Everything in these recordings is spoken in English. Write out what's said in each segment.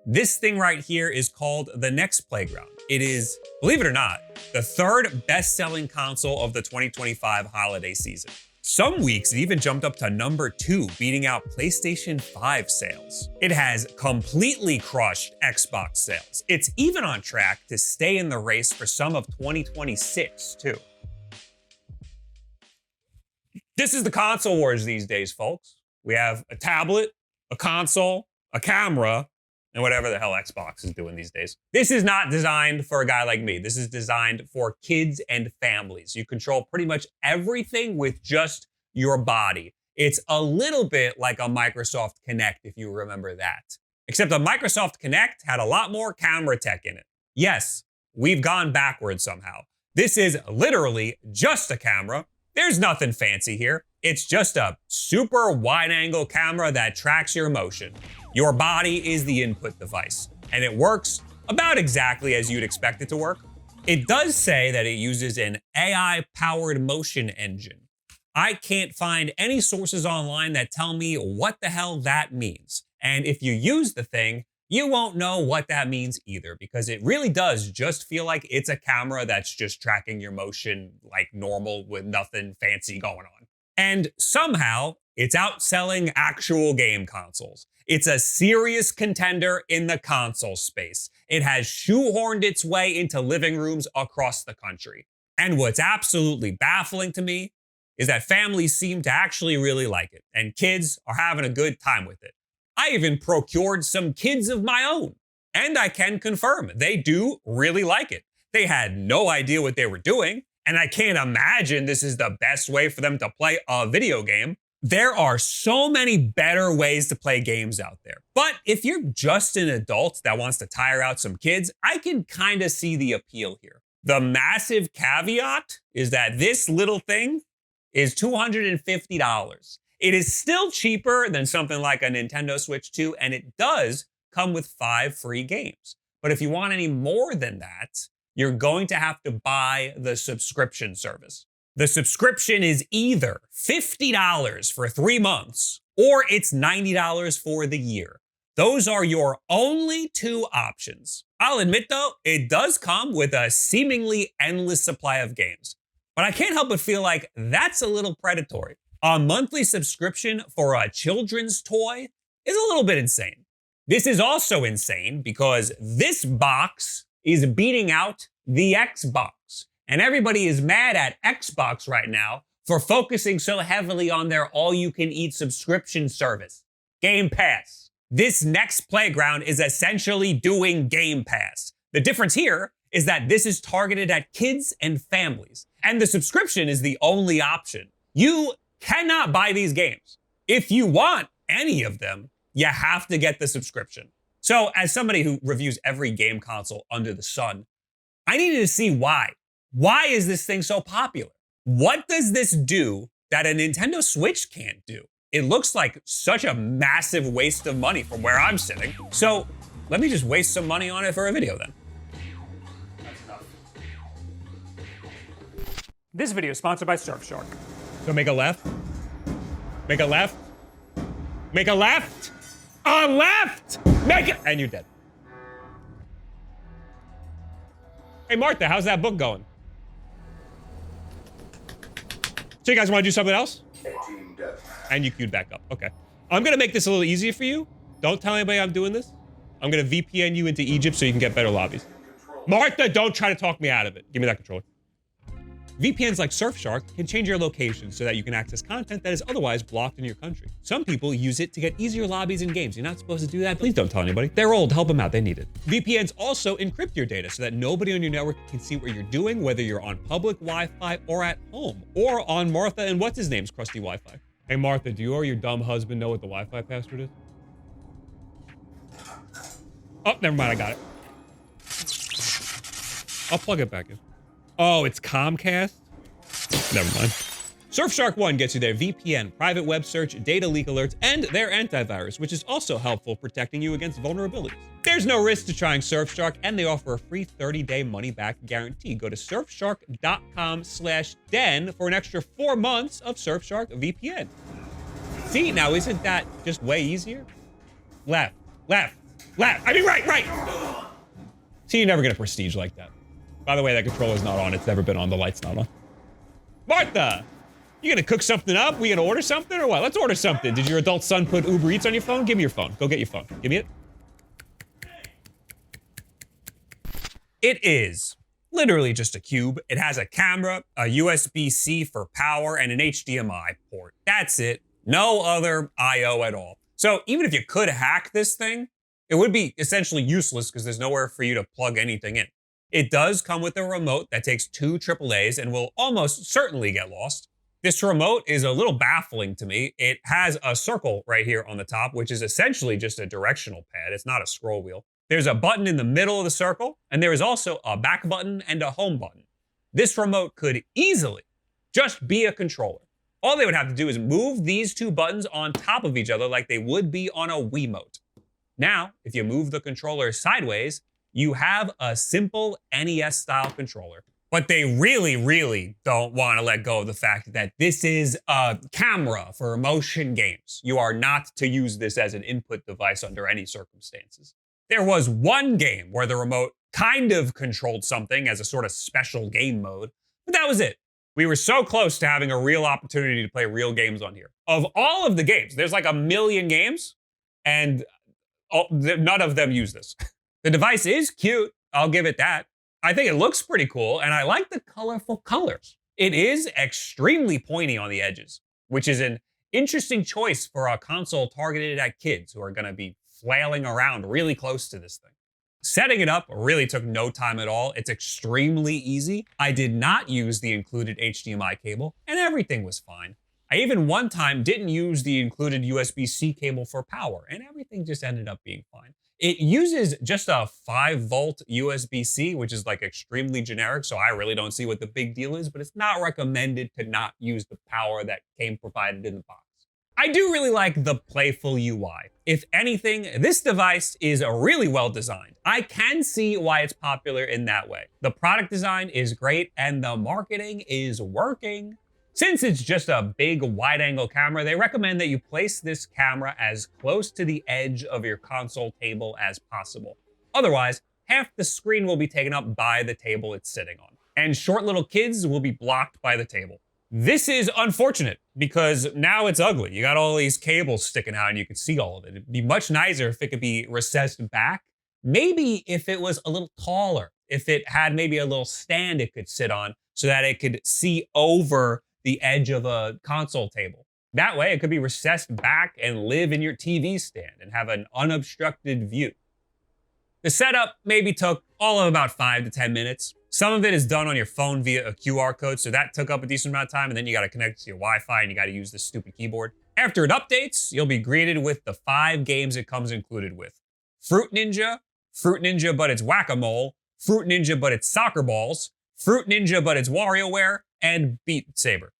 This thing right here is called the Nex Playground. It is, believe it or not, the third best-selling console of the 2025 holiday season. Some weeks it even jumped up to number 2, beating out PlayStation 5 sales. It has completely crushed Xbox sales. It's even on track to stay in the race for some of 2026 too. This is the console wars these days, folks. We have a tablet, a console, a camera, and whatever the hell Xbox is doing these days. This is not designed for a guy like me. This is designed for kids and families. You control pretty much everything with just your body. It's a little bit like a Microsoft Kinect, if you remember that. Except the Microsoft Kinect had a lot more camera tech in it. Yes, we've gone backwards somehow. This is literally just a camera. There's nothing fancy here. It's just a super wide-angle camera that tracks your motion. Your body is the input device, and it works about exactly as you'd expect it to work. It does say that it uses an AI-powered motion engine. I can't find any sources online that tell me what the hell that means. And if you use the thing, you won't know what that means either, because it really does just feel like it's a camera that's just tracking your motion like normal with nothing fancy going on. And somehow, it's outselling actual game consoles. It's a serious contender in the console space. It has shoehorned its way into living rooms across the country. And what's absolutely baffling to me is that families seem to actually really like it, and kids are having a good time with it. I even procured some kids of my own, and I can confirm they do really like it. They had no idea what they were doing, and I can't imagine this is the best way for them to play a video game. There are so many better ways to play games out there. But if you're just an adult that wants to tire out some kids, I can kind of see the appeal here. The massive caveat is that this little thing is $250. It is still cheaper than something like a Nintendo Switch 2, and it does come with 5 free games. But if you want any more than that, you're going to have to buy the subscription service. The subscription is either $50 for 3 months, or it's $90 for the year. Those are your only 2 options. I'll admit though, it does come with a seemingly endless supply of games. But I can't help but feel like that's a little predatory. A monthly subscription for a children's toy is a little bit insane. This is also insane because this box is beating out the Xbox. And everybody is mad at Xbox right now for focusing so heavily on their all-you-can-eat subscription service, Game Pass. This Nex Playground is essentially doing Game Pass. The difference here is that this is targeted at kids and families, and the subscription is the only option. You cannot buy these games. If you want any of them, you have to get the subscription. So as somebody who reviews every game console under the sun, I needed to see why. Why is this thing so popular? What does this do that a Nintendo Switch can't do? It looks like such a massive waste of money from where I'm sitting. So let me just waste some money on it for a video then. This video is sponsored by Surfshark. So make a left, make a left, make a left, a left, make it, and you're dead. Hey Martha, how's that book going? So you guys want to do something else? And you queued back up, okay. I'm gonna make this a little easier for you. Don't tell anybody I'm doing this. I'm gonna VPN you into Egypt so you can get better lobbies. Martha, don't try to talk me out of it. Give me that controller. VPNs like Surfshark can change your location so that you can access content that is otherwise blocked in your country. Some people use it to get easier lobbies in games. You're not supposed to do that. Please don't tell anybody. They're old. Help them out. They need it. VPNs also encrypt your data so that nobody on your network can see what you're doing, whether you're on public Wi-Fi or at home, or on Martha and what's his name's crusty Wi-Fi. Hey Martha, do you or your dumb husband know what the Wi-Fi password is? Oh, never mind. I got it. I'll plug it back in. Oh, it's Comcast? Never mind. Surfshark 1 gets you their VPN, private web search, data leak alerts, and their antivirus, which is also helpful protecting you against vulnerabilities. There's no risk to trying Surfshark, and they offer a free 30-day money-back guarantee. Go to surfshark.com/den for an extra 4 months of Surfshark VPN. See, now isn't that just way easier? Left, left, Left. I mean, right. See, you're never gonna prestige like that. By the way, that controller's not on. It's never been on. The light's not on. Martha, you gonna cook something up? We gonna order something or what? Let's order something. Did your adult son put Uber Eats on your phone? Give me your phone. Go get your phone. Give me it. It is literally just a cube. It has a camera, a USB-C for power, and an HDMI port. That's it. No other I/O at all. So even if you could hack this thing, it would be essentially useless because there's nowhere for you to plug anything in. It does come with a remote that takes 2 AAAs and will almost certainly get lost. This remote is a little baffling to me. It has a circle right here on the top, which is essentially just a directional pad. It's not a scroll wheel. There's a button in the middle of the circle, and there is also a back button and a home button. This remote could easily just be a controller. All they would have to do is move these 2 buttons on top of each other like they would be on a Wiimote. Now, if you move the controller sideways, you have a simple NES-style controller. But they really don't want to let go of the fact that this is a camera for motion games. You are not to use this as an input device under any circumstances. There was one game where the remote kind of controlled something as a sort of special game mode, but that was it. We were so close to having a real opportunity to play real games on here. Of all of the games, there's like 1 million games, and none of them use this. The device is cute, I'll give it that. I think it looks pretty cool, and I like the colorful colors. It is extremely pointy on the edges, which is an interesting choice for a console targeted at kids who are gonna be flailing around really close to this thing. Setting it up really took no time at all. It's extremely easy. I did not use the included HDMI cable, and everything was fine. I even one time didn't use the included USB-C cable for power, and everything just ended up being fine. It uses just a 5-volt USB-C, which is like extremely generic, so I really don't see what the big deal is, but it's not recommended to not use the power that came provided in the box. I do really like the playful UI. If anything, this device is really well designed. I can see why it's popular in that way. The product design is great and the marketing is working. Since it's just a big wide-angle camera, they recommend that you place this camera as close to the edge of your console table as possible. Otherwise, half the screen will be taken up by the table it's sitting on, and short little kids will be blocked by the table. This is unfortunate because now it's ugly. You got all these cables sticking out and you can see all of it. It'd be much nicer if it could be recessed back. Maybe if it was a little taller, if it had maybe a little stand it could sit on so that it could see over the edge of a console table. That way it could be recessed back and live in your TV stand and have an unobstructed view. The setup maybe took all of about 5 to 10 minutes. Some of it is done on your phone via a QR code, so that took up a decent amount of time, and then you gotta connect to your Wi-Fi and you gotta use this stupid keyboard. After it updates, you'll be greeted with the 5 games it comes included with. Fruit Ninja but it's Whack-A-Mole, Fruit Ninja but it's Soccer Balls, Fruit Ninja but it's WarioWare, and Beat Saber.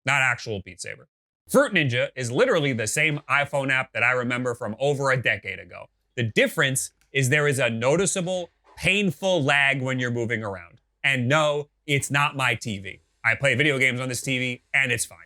Not actual Beat Saber. Fruit Ninja is literally the same iPhone app that I remember from over a decade ago. The difference is there is a noticeable, painful lag when you're moving around. And no, it's not my TV. I play video games on this TV, and it's fine.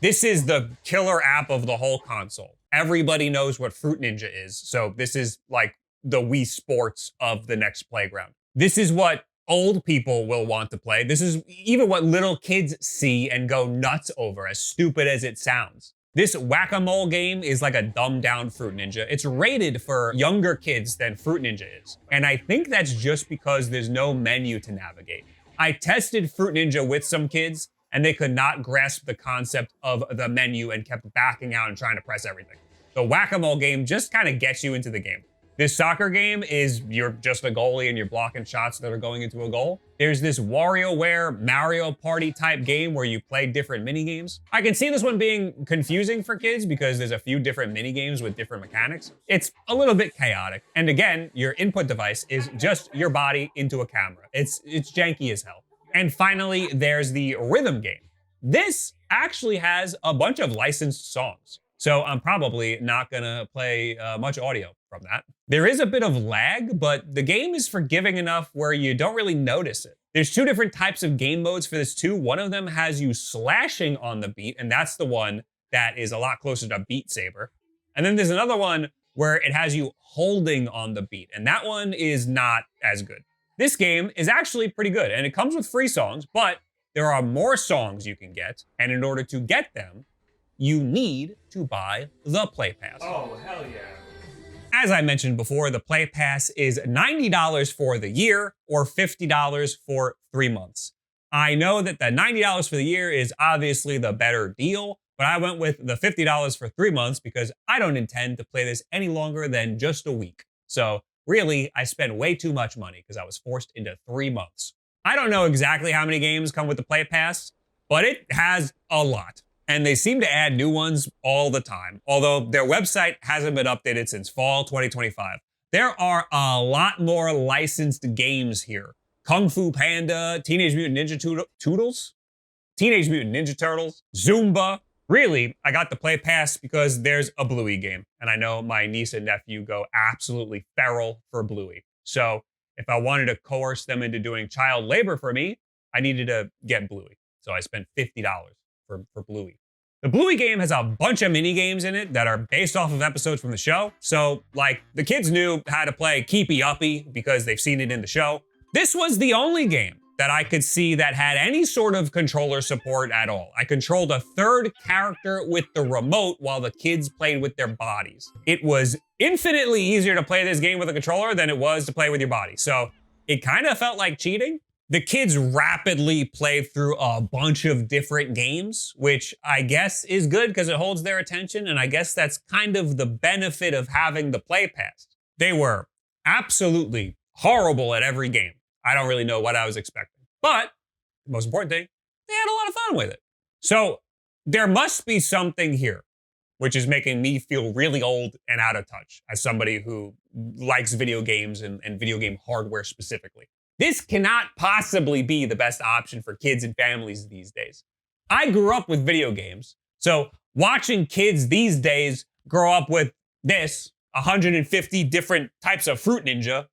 This is the killer app of the whole console. Everybody knows what Fruit Ninja is, so this is like the Wii Sports of the Nex Playground. This is what old people will want to play. This is even what little kids see and go nuts over, as stupid as it sounds. This Whack-A-Mole game is like a dumbed-down Fruit Ninja. It's rated for younger kids than Fruit Ninja is. And I think that's just because there's no menu to navigate. I tested Fruit Ninja with some kids, and they could not grasp the concept of the menu and kept backing out and trying to press everything. The Whack-A-Mole game just kind of gets you into the game. This soccer game is you're just a goalie and you're blocking shots that are going into a goal. There's this WarioWare Mario Party type game where you play different mini games. I can see this one being confusing for kids because there's a few different mini games with different mechanics. It's a little bit chaotic. And again, your input device is just your body into a camera. It's janky as hell. And finally, there's the rhythm game. This actually has a bunch of licensed songs. So I'm probably not gonna play much audio from that. There is a bit of lag, but the game is forgiving enough where you don't really notice it. There's 2 different types of game modes for this too. One of them has you slashing on the beat, and that's the one that is a lot closer to Beat Saber. And then there's another one where it has you holding on the beat, and that one is not as good. This game is actually pretty good, and it comes with free songs, but there are more songs you can get, and in order to get them, you need to buy the Play Pass. Oh, hell yeah. As I mentioned before, the Play Pass is $90 for the year or $50 for 3 months. I know that the $90 for the year is obviously the better deal, but I went with the $50 for 3 months because I don't intend to play this any longer than just a week. So really, I spent way too much money because I was forced into 3 months. I don't know exactly how many games come with the Play Pass, but it has a lot. And they seem to add new ones all the time, although their website hasn't been updated since fall 2025. There are a lot more licensed games here. Kung Fu Panda, Teenage Mutant Ninja Turtles, Teenage Mutant Ninja Turtles, Zumba. Really, I got the Play Pass because there's a Bluey game, and I know my niece and nephew go absolutely feral for Bluey. So if I wanted to coerce them into doing child labor for me, I needed to get Bluey. So I spent $50 for Bluey. The Bluey game has a bunch of mini games in it that are based off of episodes from the show. So, like, the kids knew how to play Keepy Uppy because they've seen it in the show. This was the only game that I could see that had any sort of controller support at all. I controlled a third character with the remote while the kids played with their bodies. It was infinitely easier to play this game with a controller than it was to play with your body. So it kind of felt like cheating. The kids rapidly played through a bunch of different games, which I guess is good because it holds their attention, and I guess that's kind of the benefit of having the Play Pass. They were absolutely horrible at every game. I don't really know what I was expecting. But the most important thing, they had a lot of fun with it. So there must be something here, which is making me feel really old and out of touch as somebody who likes video games and video game hardware specifically. This cannot possibly be the best option for kids and families these days. I grew up with video games, so watching kids these days grow up with this, 150 different types of Fruit Ninja,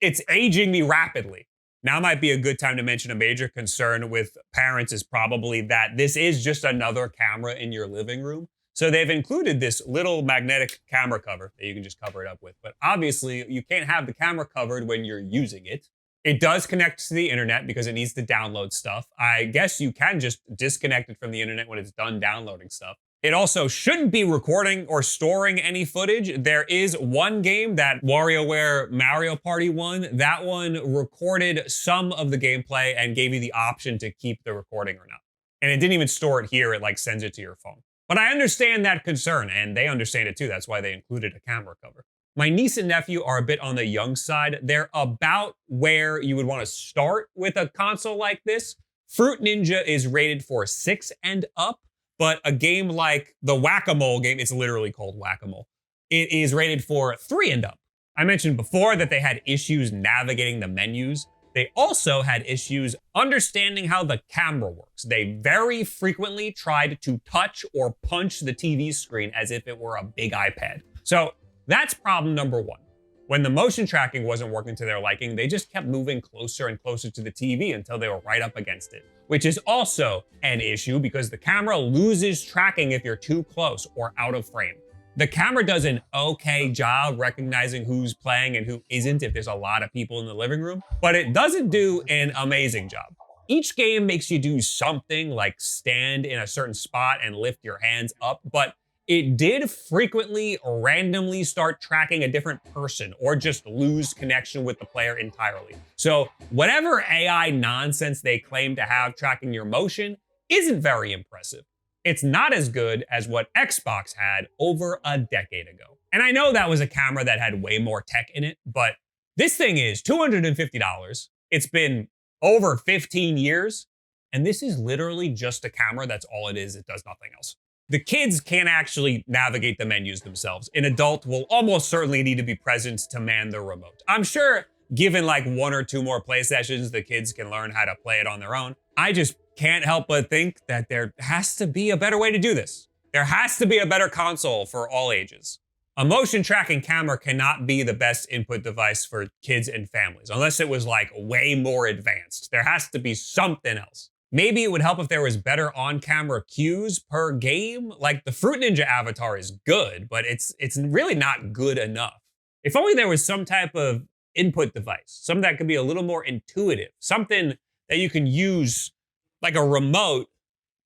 it's aging me rapidly. Now might be a good time to mention a major concern with parents is probably that this is just another camera in your living room. So they've included this little magnetic camera cover that you can just cover it up with. But obviously, you can't have the camera covered when you're using it. It does connect to the internet because it needs to download stuff. I guess you can just disconnect it from the internet when it's done downloading stuff. It also shouldn't be recording or storing any footage. There is one game, that WarioWare Mario Party one. That one recorded some of the gameplay and gave you the option to keep the recording or not. And it didn't even store it here. It like sends it to your phone. But I understand that concern, and they understand it too. That's why they included a camera cover. My niece and nephew are a bit on the young side. They're about where you would want to start with a console like this. Fruit Ninja is rated for 6 and up, but a game like the Whack-A-Mole game, it's literally called Whack-A-Mole, it is rated for 3 and up. I mentioned before that they had issues navigating the menus. They also had issues understanding how the camera works. They very frequently tried to touch or punch the TV screen as if it were a big iPad. So that's problem number one. When the motion tracking wasn't working to their liking, they just kept moving closer and closer to the TV until they were right up against it, which is also an issue because the camera loses tracking if you're too close or out of frame. The camera does an okay job recognizing who's playing and who isn't if there's a lot of people in the living room, but it doesn't do an amazing job. Each game makes you do something like stand in a certain spot and lift your hands up, but it did frequently randomly start tracking a different person or just lose connection with the player entirely. So whatever AI nonsense they claim to have tracking your motion isn't very impressive. It's not as good as what Xbox had over a decade ago. And I know that was a camera that had way more tech in it, but this thing is $250. It's been over 15 years, and this is literally just a camera. That's all it is. It does nothing else. The kids can't actually navigate the menus themselves. An adult will almost certainly need to be present to man the remote. I'm sure given like 1 or 2 more play sessions, the kids can learn how to play it on their own. I just can't help but think that there has to be a better way to do this. There has to be a better console for all ages. A motion tracking camera cannot be the best input device for kids and families, unless it was like way more advanced. There has to be something else. Maybe it would help if there was better on-camera cues per game. Like the Fruit Ninja avatar is good, but it's really not good enough. If only there was some type of input device, something that could be a little more intuitive, something that you can use like a remote,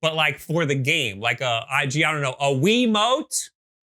but like for the game, like I don't know, a Wiimote.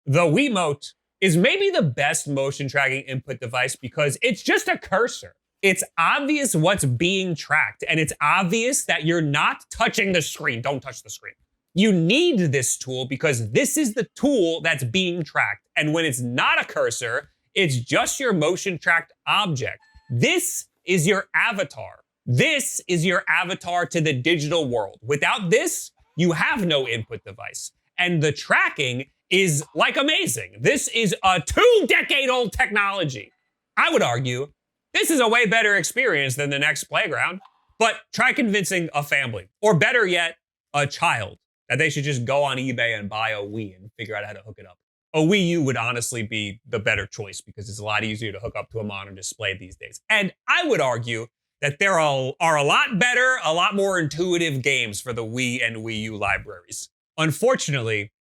The Wiimote is maybe the best motion tracking input device because it's just a cursor. It's obvious what's being tracked, and it's obvious that you're not touching the screen. Don't touch the screen. You need this tool because this is the tool that's being tracked. And when it's not a cursor, it's just your motion tracked object. This is your avatar. This is your avatar to the digital world. Without this, you have no input device. And the tracking is like amazing. This is a 2-decade-old technology. I would argue this is a way better experience than the Nex Playground, but try convincing a family, or better yet, a child, that they should just go on eBay and buy a Wii and figure out how to hook it up. A Wii U would honestly be the better choice because it's a lot easier to hook up to a modern display these days. And I would argue that there are a lot better, a lot more intuitive games for the Wii and Wii U libraries. Unfortunately,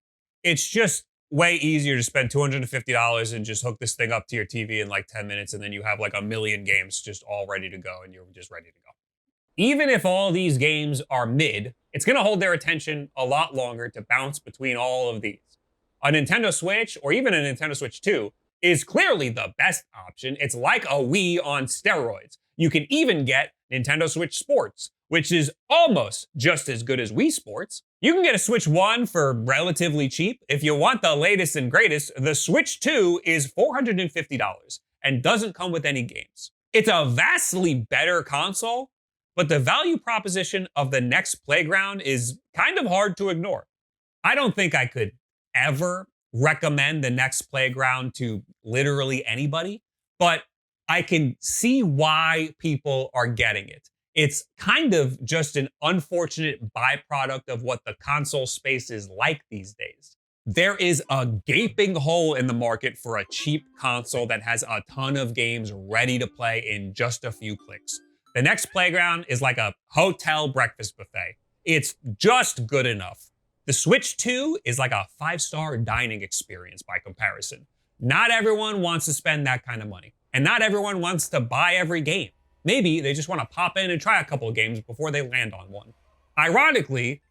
it's just way easier to spend $250 and just hook this thing up to your TV in like 10 minutes, and then you have like a million games just all ready to go, and you're just ready to go. Even if all these games are mid, it's gonna hold their attention a lot longer to bounce between all of these. A Nintendo Switch, or even a Nintendo Switch 2, is clearly the best option. It's like a Wii on steroids. You can even get Nintendo Switch Sports, which is almost just as good as Wii Sports. You can get a Switch 1 for relatively cheap. If you want the latest and greatest, the Switch 2 is $450 and doesn't come with any games. It's a vastly better console, but the value proposition of the Nex Playground is kind of hard to ignore. I don't think I could ever recommend the Nex Playground to literally anybody, but I can see why people are getting it. It's kind of just an unfortunate byproduct of what the console space is like these days. There is a gaping hole in the market for a cheap console that has a ton of games ready to play in just a few clicks. The Nex Playground is like a hotel breakfast buffet. It's just good enough. The Switch 2 is like a 5-star dining experience by comparison. Not everyone wants to spend that kind of money, and not everyone wants to buy every game. Maybe they just want to pop in and try a couple of games before they land on one. Ironically,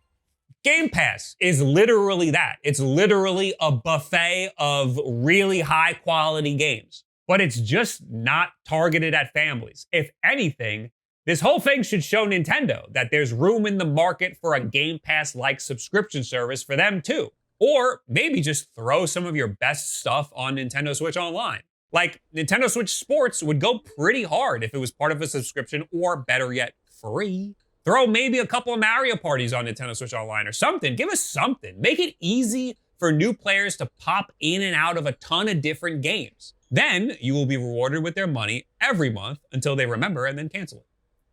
Game Pass is literally that. It's literally a buffet of really high quality games, but it's just not targeted at families. If anything, this whole thing should show Nintendo that there's room in the market for a Game Pass-like subscription service for them too. Or maybe just throw some of your best stuff on Nintendo Switch Online. Like, Nintendo Switch Sports would go pretty hard if it was part of a subscription, or better yet, free. Throw maybe a couple of Mario parties on Nintendo Switch Online or something. Give us something. Make it easy for new players to pop in and out of a ton of different games. Then you will be rewarded with their money every month until they remember and then cancel it.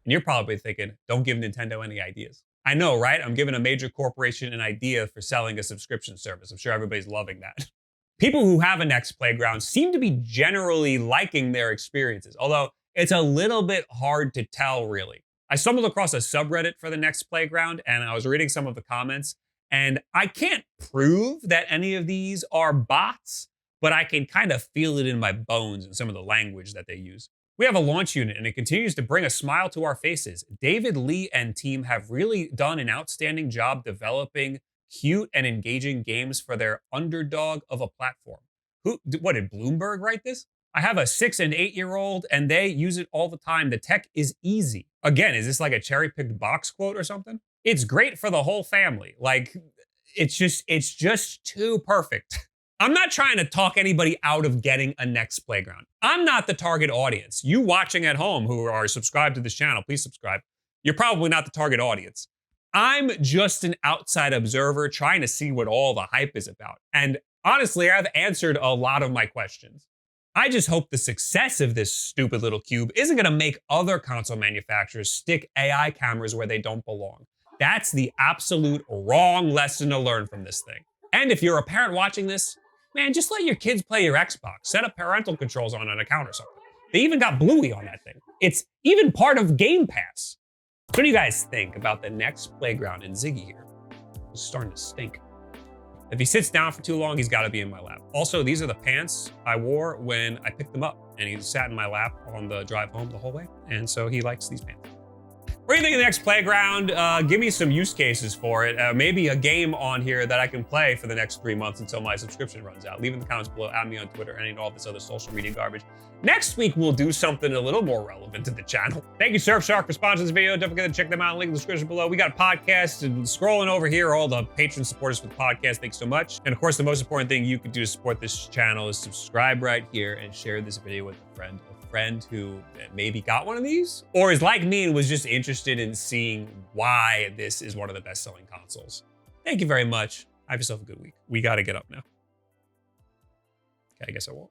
And you're probably thinking, don't give Nintendo any ideas. I know, right? I'm giving a major corporation an idea for selling a subscription service. I'm sure everybody's loving that. People who have a Nex Playground seem to be generally liking their experiences, although it's a little bit hard to tell, really. I stumbled across a subreddit for the Nex Playground, and I was reading some of the comments, and I can't prove that any of these are bots, but I can kind of feel it in my bones in some of the language that they use. We have a launch unit, and it continues to bring a smile to our faces. David Lee and team have really done an outstanding job developing cute and engaging games for their underdog of a platform. What, did Bloomberg write this? I have a 6 and 8-year-old, and they use it all the time. The tech is easy. Again, is this like a cherry-picked box quote or something? It's great for the whole family. Like, it's just too perfect. I'm not trying to talk anybody out of getting a Nex Playground. I'm not the target audience. You watching at home who are subscribed to this channel, please subscribe. You're probably not the target audience. I'm just an outside observer trying to see what all the hype is about. And honestly, I've answered a lot of my questions. I just hope the success of this stupid little cube isn't gonna make other console manufacturers stick AI cameras where they don't belong. That's the absolute wrong lesson to learn from this thing. And if you're a parent watching this, man, just let your kids play your Xbox. Set up parental controls on an account or something. They even got Bluey on that thing. It's even part of Game Pass. What do you guys think about the Nex Playground and Ziggy here? It's starting to stink. If he sits down for too long, he's got to be in my lap. Also, these are the pants I wore when I picked them up, and he sat in my lap on the drive home the whole way, and so he likes these pants. What do you think of the Nex Playground? Give me some use cases for it. Maybe a game on here that I can play for the next 3 months until my subscription runs out. Leave in the comments below, add me on Twitter, and all this other social media garbage. Next week, we'll do something a little more relevant to the channel. Thank you, Surfshark, for sponsoring this video. Don't forget to check them out. Link in the description below. We got podcasts, and scrolling over here, all the patron supporters for the podcast. Thanks so much. And of course, the most important thing you can do to support this channel is subscribe right here and share this video with a friend who maybe got one of these or is like me and was just interested in seeing why this is one of the best-selling consoles. Thank you very much. Have yourself a good week. We got to get up now. Okay, I guess I won't.